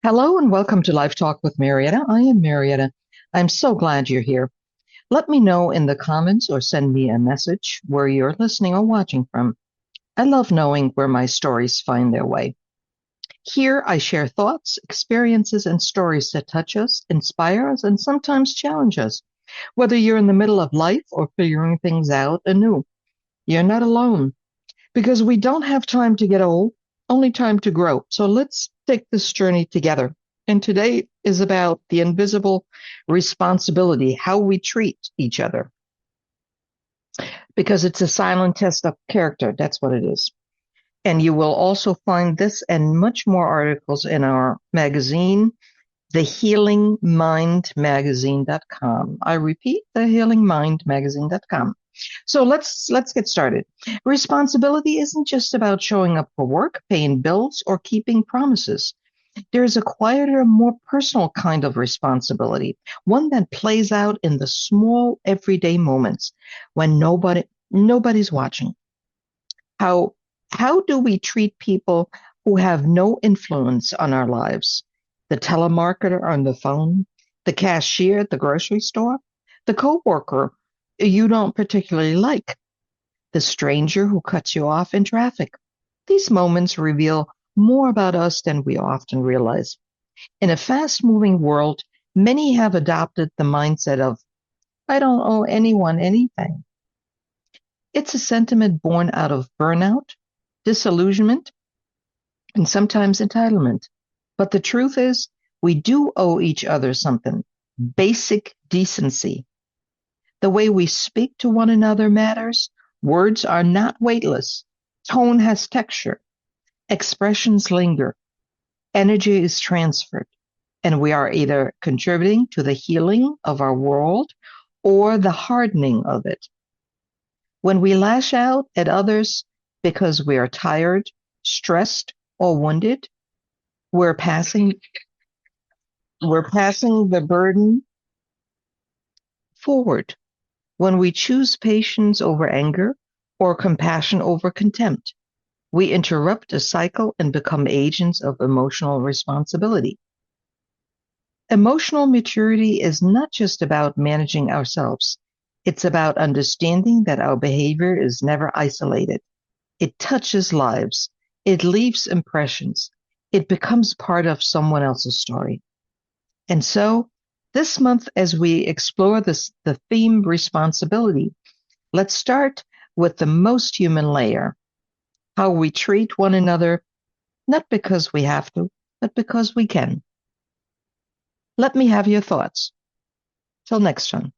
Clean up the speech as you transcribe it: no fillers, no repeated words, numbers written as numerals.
Hello and welcome to LifeTalk with Mariette. I am Mariette. I'm so glad you're here. Let me know in the comments or send me a message where you're listening or watching from. I love knowing where my stories find their way. Here I share thoughts, experiences, and stories that touch us, inspire us, and sometimes challenge us. Whether you're in the middle of life or figuring things out anew, you're not alone because we don't have time to get old, only time to grow. So let's take this journey together. And today is about the invisible responsibility, how we treat each other, because it's a silent test of character. That's what it is. And you will also find this and much more articles in our magazine, thehealingmindmagazine.com. I repeat, thehealingmindmagazine.com. So let's get started. Responsibility isn't just about showing up for work, paying bills, or keeping promises. There's a quieter, more personal kind of responsibility, one that plays out in the small everyday moments when nobody's watching. How how do we treat people who have no influence on our lives? The telemarketer on the phone, the cashier at the grocery store, the coworker you don't particularly like, the stranger who cuts you off in traffic. These moments reveal more about us than we often realize. In a fast-moving world, many have adopted the mindset of, I don't owe anyone anything. It's a sentiment born out of burnout, disillusionment, and sometimes entitlement. But the truth is, we do owe each other something. Basic decency. The way we speak to one another matters. Words are not weightless. Tone has texture. Expressions linger. Energy is transferred. And we are either contributing to the healing of our world or the hardening of it. When we lash out at others because we are tired, stressed, or wounded, we're passing we're passing the burden forward. When we choose patience over anger or compassion over contempt, we interrupt a cycle and become agents of emotional responsibility. Emotional maturity is not just about managing ourselves. It's about understanding that our behavior is never isolated. It touches lives. It leaves impressions. It becomes part of someone else's story. And so, this month, as we explore the theme responsibility, let's start with the most human layer, how we treat one another, not because we have to, but because we can. Let me have your thoughts. Till next time.